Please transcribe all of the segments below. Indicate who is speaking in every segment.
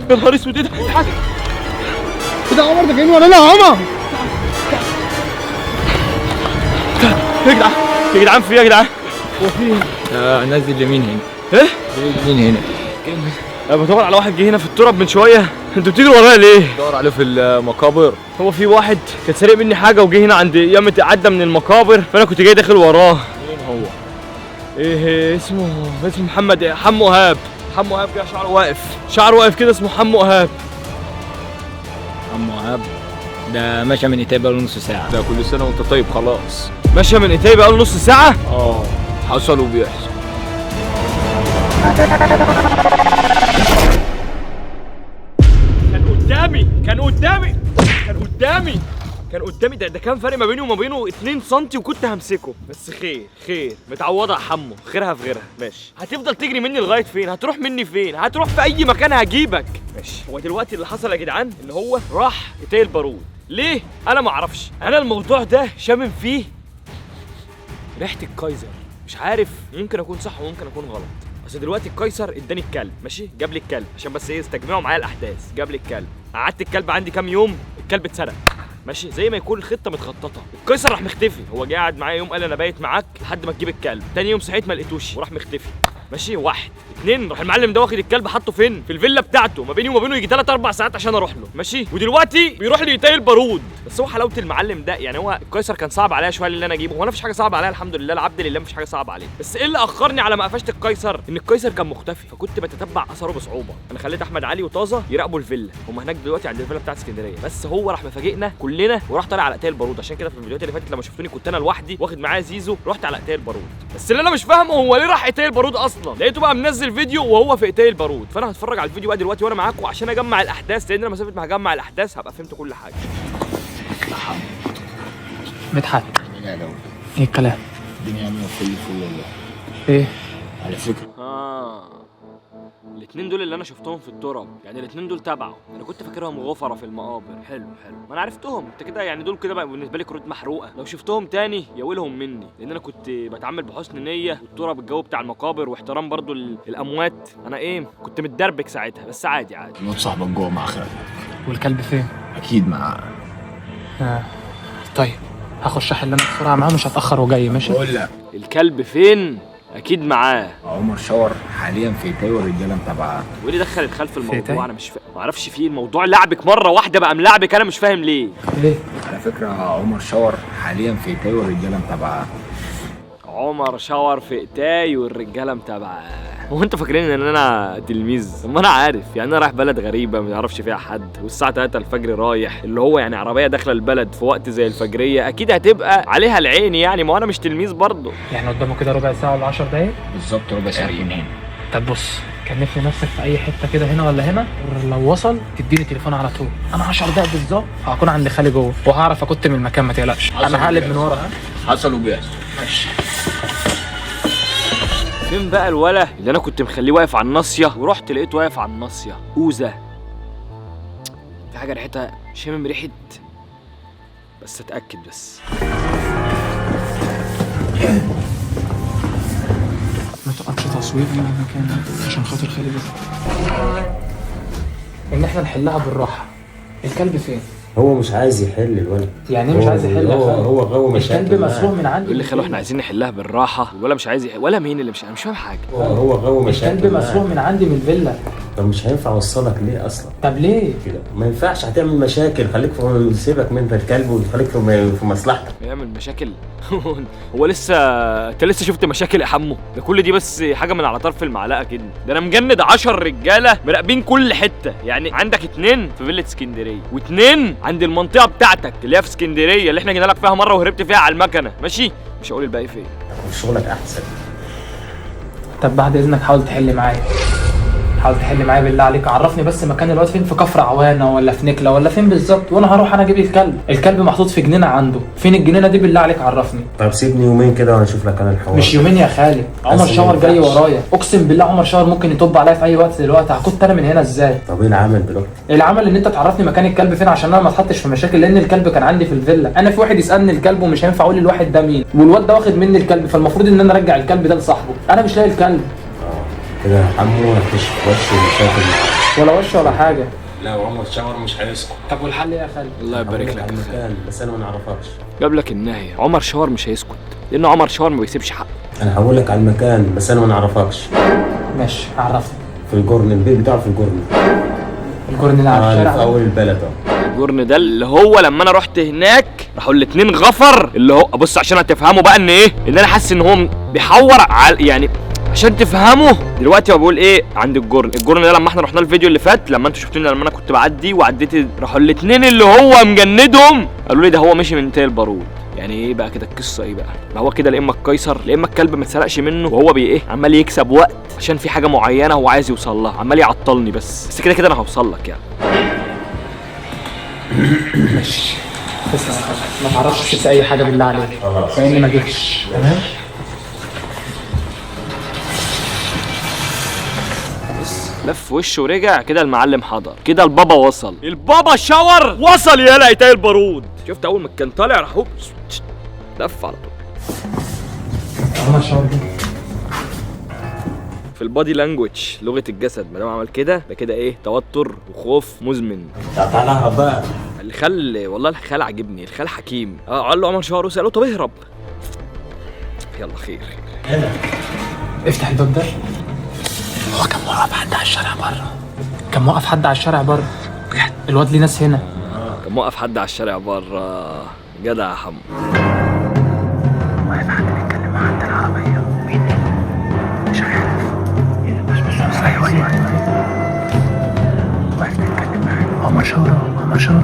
Speaker 1: يا نهار اسود، ايه ده؟ حاجه
Speaker 2: ايه ده يا عمر؟ ده جايين ورانا يا عمر.
Speaker 1: يا جدعان يا جدعان، في ايه يا جدعان؟
Speaker 2: هو في ايه؟
Speaker 3: نزل يمين هنا.
Speaker 1: ايه؟
Speaker 3: يمين هنا.
Speaker 1: انا بدور على واحد جه هنا في التراب من شويه، انتوا بتجروا ورايا ليه؟
Speaker 3: دور عليه في المقابر.
Speaker 1: هو في واحد كان سارق مني حاجه وجه هنا عند يامة عدى من المقابر، فانا كنت جاي داخل وراه.
Speaker 3: مين هو؟
Speaker 1: ايه اسمه محمد حمو ايهاب. حمو ايهاب كده شعره واقف كده، اسمه حمو ايهاب.
Speaker 3: عمو ايهاب ده ماشي من إتاي بقاله نص ساعة. ده كل سنة وأنت طيب خلاص.
Speaker 1: ماشي من إتاي بقاله نص ساعة؟
Speaker 3: حصل وبيحصل.
Speaker 1: كان قدامي ده كان فرق ما بيني وما بينه 2 سم وكنت همسكه، بس خير متعوضه يا حمو، خيرها في غيرها. ماشي، هتفضل تجري مني لغايه فين؟ هتروح مني فين؟ هتروح في اي مكان هجيبك. ماشي، هو دلوقتي اللي حصل يا جدعان ان هو راح إتاي البارود. ليه؟ انا ما اعرفش. انا الموضوع ده شامم فيه ريحه الكايزر، مش عارف، ممكن اكون صح وممكن اكون غلط. بس دلوقتي القيصر اداني الكلب، ماشي، جاب لي الكلب عشان بس ايه استجمعوا معايا الاحداث. جاب لي الكلب، قعدت الكلب عندي كام يوم، الكلب اتسرق، ماشي، زي ما يكون الخطه متخططه. القيصر راح مختفي، هو جه قعد معايا يوم قال انا بايت معاك لحد ما تجيب الكلب. تاني يوم صحيت ما لقيتوش وراح مختفي، ماشي. 1 2 راح المعلم ده واخد الكلب حطه فين؟ في الفيلا بتاعته، ما بيني وما بينه يجي 3 4 ساعات عشان اروح له، ماشي. ودلوقتي بيروح لي إتاي البارود. بس هو حلاوه المعلم ده يعني، هو القيصر كان صعب عليا شويه اللي انا اجيبه، هو انا مفيش حاجه صعبه عليا الحمد لله، العبد لله مفيش حاجه صعبه عليه. بس ايه اللي اخرني على ما قفشت القيصر؟ ان القيصر كان مختفي، فكنت بتتبع اثره بصعوبه. انا خليت احمد علي وطازه يراقبوا الفيلا، هم هناك دلوقتي عند الفيلا بتاعت اسكندريه، بس هو راح مفاجئنا كلنا وراح طالع على إتاي البارود. عشان كده في الفيديوهات اللي فاتت لما شفتوني كنت انا لوحدي واخد معايا زيزو، رحت على إتاي البارود. بس اللي انا مش فاهمه هو ليه راح إتاي البارود اصلا؟ لقيته بقى منزل فيديو وهو في إتاي البارود، فانا هتفرج على الفيديو بقى دلوقتي وانا معاكم عشان اجمع الاحداث، لان انا مسافه ما هجمع الاحداث هبقى فهمت كل حاجه.
Speaker 2: مدحت،
Speaker 3: لا
Speaker 2: ايه الكلام؟
Speaker 3: الدنيا عاملة فل والله.
Speaker 2: ايه؟
Speaker 3: على فكرة
Speaker 1: الاثنين دول اللي انا شفتهم في التراب، يعني الاثنين دول تبعه، انا كنت فاكرهم غفره في المقابر. حلو ما انا عرفتهم. انت كده يعني دول كده بقى بالنسبه لي كروت محروقه، لو شفتهم تاني يا ويلهم مني، لان انا كنت بتعامل بحسن نيه، والتراب الجو بتاع المقابر واحترام برضو الاموات. انا ايه كنت متدربك ساعتها، بس عادي.
Speaker 3: الواد صاحبك جوه مع خالد.
Speaker 2: والكلب فين؟
Speaker 3: أكيد معاه.
Speaker 2: طيب هخش احل انا بسرعه معاه، مش هتاخر وجاي، ماشي؟
Speaker 3: بقول لك
Speaker 1: الكلب فين؟ اكيد معاه.
Speaker 3: عمر شاور حاليا في إتاي والرجالة متابعاه.
Speaker 1: وايه اللي دخل الخلف في
Speaker 2: إتاي؟
Speaker 1: الموضوع؟ انا مش فاهم، ما اعرفش فيه الموضوع لعبك مره واحده بقى ملعبك، انا مش فاهم ليه.
Speaker 3: على فكرة عمر شاور حاليا في إتاي والرجالة متابعاه.
Speaker 1: عمر شاور في إتاي والرجاله متابعه. هو انتوا فاكرين ان انا تلميذ؟ ما انا عارف يعني، انا رايح بلد غريبه ما يعرفش فيها حد، والساعه 3 الفجر رايح، اللي هو يعني عربيه داخله البلد في وقت زي الفجريه، اكيد هتبقى عليها العين يعني، ما انا مش تلميذ برضه.
Speaker 2: يعني قدامه كده ربع ساعه ولا 10 دقايق
Speaker 3: بالظبط ربع ساعة من هنا.
Speaker 2: طب بص، كلفني نفسك في اي حته كده هنا ولا هنا، لو وصل تديني تليفون على طول. انا 10 دقايق بالظبط هكون عند خالي جوه، وهعرف اكت من المكان، ما تقلقش. انا هقلب من ورا.
Speaker 3: حصل وبيحصل.
Speaker 2: ماشي.
Speaker 1: فين بقى الولا اللي انا كنت مخليه واقف على الناصيه ورحت لقيته واقف على الناصيه؟ اوزه، في حاجه ريحتها شامم ريحه، بس اتاكد بس.
Speaker 2: ما تقعدش تصوير من المكان عشان خاطر خالي بس. ان احنا نحلها بالراحه. الكلب فين؟
Speaker 4: هو مش عايز يحل الولد.
Speaker 2: يعني ايه مش عايز يحل؟
Speaker 4: هو غاوي مشاكل.
Speaker 2: الكلب مسروق من عندي.
Speaker 1: يقول لي خلو احنا عايزين نحلها بالراحه، ولا مش عايز ولا مين اللي انا مش فاهم حاجه.
Speaker 4: هو غاوي مشاكل.
Speaker 2: الكلب مسروق من عندي من الفيلا.
Speaker 4: طب مش هينفع اوصلك ليه اصلا؟
Speaker 2: طب ليه
Speaker 4: كده ما ينفعش، هتعمل مشاكل. خليك في سيبك من الكلب وخليك في مصلحتك.
Speaker 1: يعمل مشاكل؟ هو انت لسه شفت مشاكل يا حمو؟ ده كل دي بس حاجه من على طرف المعلقه كده، ده انا مجند 10 رجاله مراقبين كل حته، يعني عندك 2 في فيلا اسكندريه و2 عند المنطقه بتاعتك اللي هي في اسكندريه اللي احنا جينا لك فيها مره وهربت فيها على المكنه، ماشي؟ مش هقول الباقي فين.
Speaker 4: شغلك احسن.
Speaker 2: طب بعد اذنك حاول تحل معايا، حاول تحل معايا بالله عليك. عرفني بس مكان الواد فين، في كفر عوانه ولا في نكله ولا فين بالظبط، وانا هروح انا اجيب الكلب محطوط في جنينه عنده. فين الجنينه دي بالله عليك؟ عرفني.
Speaker 4: طب سيبني يومين كده وانا اشوف لك انا الحوار.
Speaker 2: مش يومين يا خالي، عمر شاور جاي ورايا، اقسم بالله عمر شاور ممكن يطب عليا في اي وقت دلوقتي. هكنت انا من هنا ازاي؟
Speaker 4: طب ايه العمل دلوقتي؟
Speaker 2: العمل ان انت تعرفني مكان الكلب فين عشان انا ما اتحطش في مشاكل، لان الكلب كان عندي في الفيلا. انا في واحد يسالني الكلب ومش هينفع اقول للواحد ده مين، والواد ده واخد مني الكلب، فالمفروض ان انا ارجع الكلب ده لصاحبه. انا مش لاقي الكلب.
Speaker 4: كده يا حمو هتكشف وش المشاكل.
Speaker 2: ولا وش ولا حاجه.
Speaker 4: لا وعمر شاور مش هيسكت.
Speaker 2: طب والحل ايه يا خالد؟
Speaker 1: الله يبارك
Speaker 4: هقول
Speaker 1: لك
Speaker 4: على
Speaker 1: يا خالد.
Speaker 4: المكان بس انا ما نعرفكش.
Speaker 1: جاب لك النهايه. عمر شاور مش هيسكت لان عمر شاور ما بيسيبش حق.
Speaker 4: انا هقول لك على المكان بس انا ما نعرفكش.
Speaker 2: ماشي عرفني.
Speaker 4: في الجرن، البيت بتاعه في الجرن.
Speaker 2: الجرن اللي على
Speaker 4: في
Speaker 2: الشارع.
Speaker 4: اول البلد اهو.
Speaker 1: الجرن ده اللي هو لما انا رحت هناك راحوا الاتنين غفر، اللي هو بص عشان هتفهموا بقى ان ايه، ان انا حاسس ان هو بيحور على يعني عشان تفهموا دلوقتي هو بيقول ايه عند الجرن ده. لما احنا رحنا الفيديو اللي فات لما انتوا شفتوني لما انا كنت بعدي وعديت، راحوا الاتنين اللي هو مجندهم قالوا لي ده هو مشي من تل البارود. يعني ايه بقى كده القصه ايه بقى؟ ما هو كده لا اما القيصر لا اما الكلب ما اتسرقش منه وهو ايه عمال يكسب وقت عشان في حاجه معينه هو عايز يوصل لها، عمال يعطلني بس كده كده انا هوصل لك يعني.
Speaker 2: ماشي تسلم يا خالد، ما تعرفش تنسى اي حاجه بالله عليك
Speaker 4: خلاص.
Speaker 2: كأني ما جيتش. تمام.
Speaker 1: لف وشه ورجع كده المعلم حضر، كده البابا وصل، البابا شاور وصل يا لقيتها البارود. شفت اول ما كان طالع راح هوب لف على طول.
Speaker 2: عمر شاور دي
Speaker 1: في البادي لانجوج لغه الجسد ما دام عمل كده ده كده ايه توتر وخوف مزمن.
Speaker 4: تعالى اهرب بقى.
Speaker 1: الخال والله الخال عاجبني، الخال حكيم. قال له عمر شاور وسأله طب اهرب. يلا خير.
Speaker 4: هنا
Speaker 2: افتح الباب ده. هو كان موقف حد على الشارع بره. كان موقف حد على الشارع بره. الواد ليه ناس هنا.
Speaker 1: كان موقف حد على الشارع بره. جدع يا حمو.
Speaker 2: واقف حد بيتكلم مع حد العربيه. مين؟ مش عارف. ايوه واقف بيتكلم معاه. عمر شاور.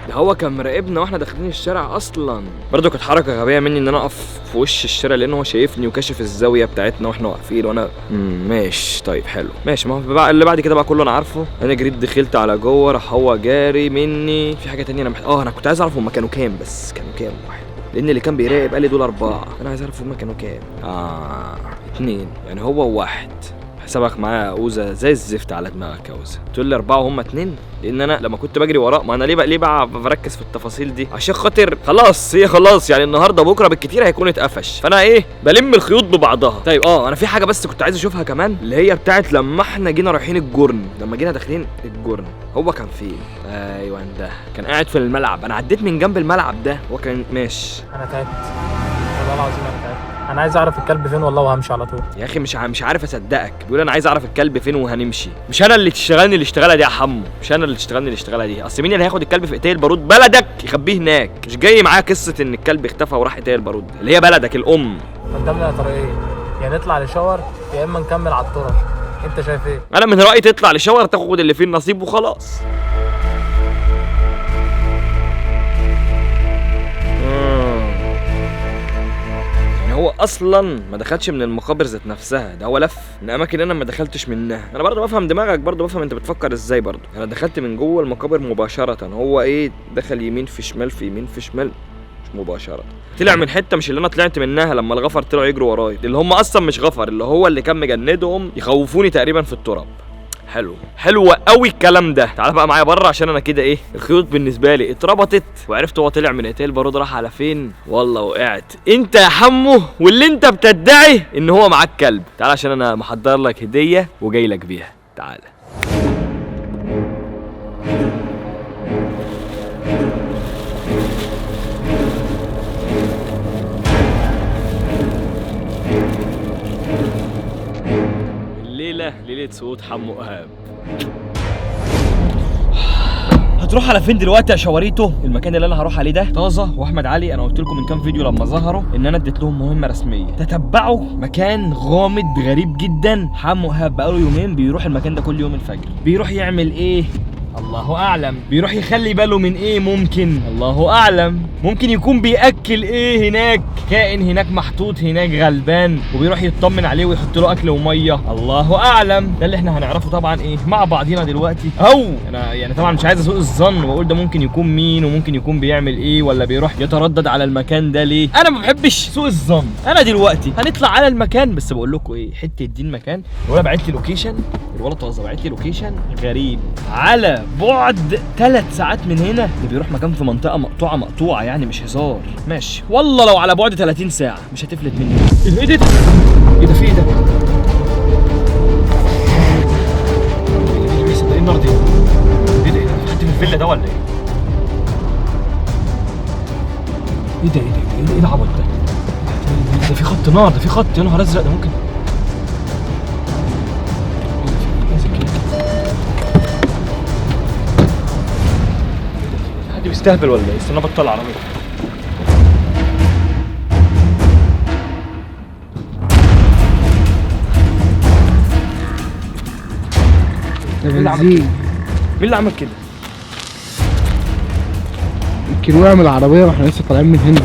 Speaker 1: ده هو كان مراقبنا واحنا داخلين الشارع اصلا. برضه كانت حركه غبيه مني ان انا اقف في وش الشارع لان هو شايفني وكاشف الزاويه بتاعتنا واحنا واقفين وانا ماشي. طيب حلو ماشي. ما هو بقى اللي بعد كده بقى كله انا عارفه. انا جريت دخلت على جوه راح هو جاري مني. في حاجه تانية انا انا كنت عايز اعرف هما كانوا كام، بس كانوا كام واحد لان اللي كان بيراقب قال لي دول 4. انا عايز اعرف هما كانوا كام. 2 يعني هو وواحد. حسابك معايا يا اوزه زي الزفت على دماغك يا اوزه. تقول لي 4 وهم 2 لان انا لما كنت بجري وراه. ما انا ليه بقى بركز في التفاصيل دي عشان خاطر خلاص هي خلاص يعني النهارده بكره بالكتير هيكون اتقفش، فانا ايه بلم الخيوط ببعضها. طيب انا في حاجه بس كنت عايز اشوفها كمان اللي هي بتاعت لما احنا جينا رايحين الجرن. لما جينا داخلين الجرن هو كان فين؟ ايوه ده كان قاعد في الملعب. انا عديت من جنب الملعب ده هو كان ماشي.
Speaker 2: انا تعبت والله العظيم انا تعبت. انا عايز اعرف الكلب فين والله وهمشي على طول.
Speaker 1: يا اخي مش عارف اصدقك. بيقول انا عايز اعرف الكلب فين وهنمشي. مش انا اللي تشتغلني الاشتغاله دي يا حمو، مش انا اللي تشتغلني الاشتغاله دي. اصل مين اللي هياخد الكلب في اتاي البارود؟ بلدك يخبيه هناك. مش جاي معايا قصه ان الكلب اختفى وراح اتاي البارود اللي هي بلدك الام.
Speaker 2: قدامنا طريقين، يا نطلع لشاور يا اما نكمل على الطرق. انت شايف ايه؟
Speaker 1: انا من رايي تطلع لشاور تاخد اللي فيه النصيب وخلاص. هو اصلا ما دخلش من المقابر ذات نفسها، ده هو لف من اماكن انا ما دخلتش منها. انا برضه بفهم دماغك، برضه بفهم انت بتفكر ازاي. برضه انا دخلت من جوه المقابر مباشره. هو ايه دخل يمين في شمال في يمين في شمال مش مباشره. طلع من حته مش اللي انا طلعت منها لما الغفر طلعوا يجروا ورايا، اللي هم اصلا مش غفر، اللي هو اللي كان مجندهم يخوفوني تقريبا في التراب. حلو قوي الكلام ده. تعال بقى معايا بره عشان انا كده ايه الخيوط بالنسبه لي اتربطت وعرفت هو طلع من اتيل البارود راح على فين. والله وقعت انت يا حمو واللي انت بتدعي ان هو معاك كلب. تعال عشان انا محضر لك هديه وجاي لك بيها. تعال ليلة صوت حمو إيهاب. هتروح على فين دلوقتي يا شواريتو؟ المكان اللي انا هروح عليه ده طازه واحمد علي. انا قلت لكم من كام فيديو لما ظهروا ان انا اديت لهم مهمه رسميه. تتبعوا مكان غامض غريب جدا. حمو إيهاب بقاله يومين بيروح المكان ده كل يوم الفجر. بيروح يعمل ايه؟ الله اعلم. بيروح يخلي باله من ايه؟ ممكن الله اعلم. ممكن يكون بياكل ايه هناك، كائن هناك محطوط هناك غلبان وبيروح يطمن عليه ويحط له اكل وميه. الله اعلم. ده اللي احنا هنعرفه طبعا ايه مع بعضينا دلوقتي. او انا يعني طبعا مش عايز اسوء الظن واقول ده ممكن يكون مين وممكن يكون بيعمل ايه ولا بيروح يتردد على المكان ده ليه. انا ما بحبش سوء الظن. انا دلوقتي هنطلع على المكان بس بقول لكم ايه حته دي المكان. الولد بعت لي لوكيشن، الولد طازه بعت لي لوكيشن غريب على فيلا بعد 3 ساعات من هنا، ده بيروح مكان في منطقه مقطوعه يعني مش هزار. ماشي والله لو على بعد 30 ساعه مش هتفلت مني. ايه ده ايه ده في ايه ده؟ ايه النار دي؟ ايه ده حد في الفيلا ده ولا ايه؟ ايه ده ايه العبط ده؟ ده في خط نار، ده في خط، يا نهار ازرق، ده ممكن حد بيستهبل ولا ايه؟ استنى بطل العربيه.
Speaker 5: بنزين.
Speaker 1: مين اللي عمل كده؟
Speaker 5: يمكن وقع من العربية واحنا لسه طالعين من هنا.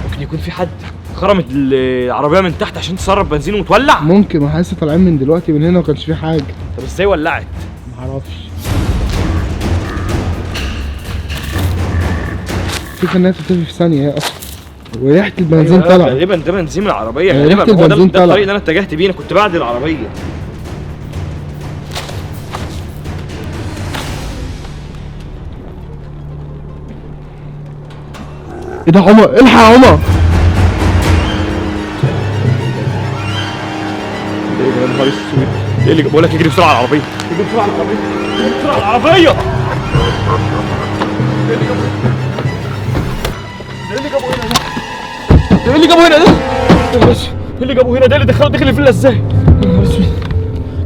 Speaker 1: ممكن يكون في حد خرمت العربيه من تحت عشان تسرب بنزين وتولع.
Speaker 5: ممكن، واحنا لسه طالعين من دلوقتي من هنا وما كانش في حاجة.
Speaker 1: طب ازاي ولعت؟
Speaker 5: معرفش. في انها تختفي في ثانية هي اصلا. وريحة البنزين طالعة.
Speaker 1: غالبا ده بنزين من العربيه،
Speaker 5: ريحة
Speaker 1: غالبا هو ده
Speaker 5: البنزين طالعة.
Speaker 1: الطريق اللي انا اتجهت بيه، انا كنت بعد العربيه.
Speaker 5: ايه ده يا عمر؟ الحق يا عمر!
Speaker 1: ايه ده يا نهار اسود؟ ايه اللي بقول لك اجري بسرعه على العربيه، اجري بسرعه على العربيه، اجري بسرعه على العربيه. ايه اللي جابه هنا ده؟ ايه اللي جابه هنا ده؟ ايه اللي جابه هنا ده؟ اللي دخل الفيلا ازاي؟ يا نهار اسود،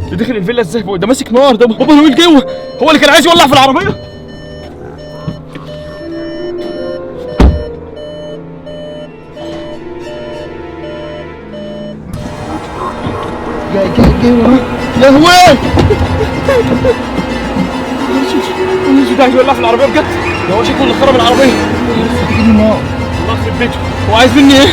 Speaker 1: اللي دخل الفيلا ازاي؟ ده ماسك نار، ده بابا نويل جوه، هو اللي كان عايز يولع في العربيه.
Speaker 5: جاي وراه. يا هوي!
Speaker 1: ده عايز يولع في العربيه بجد؟ ده هو شكله اللي خرب العربيه. الله يخرب بيته، هو عايز مني ايه؟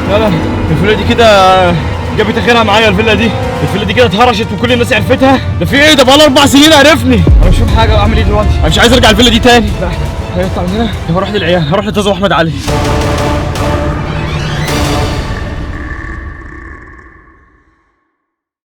Speaker 1: لا الفيلا دي كده جابت اخرها معايا. الفيلا دي كده اتهرشت وكل الناس عرفتها. ده في ايه؟ ده بقى 4 سنين عرفني. انا مش فاهم حاجه، اعمل ايه دلوقتي؟ انا مش عايز ارجع الفيلا دي تاني. لا هيطلع من هنا، هروح للعيال، هروح لتزو احمد علي.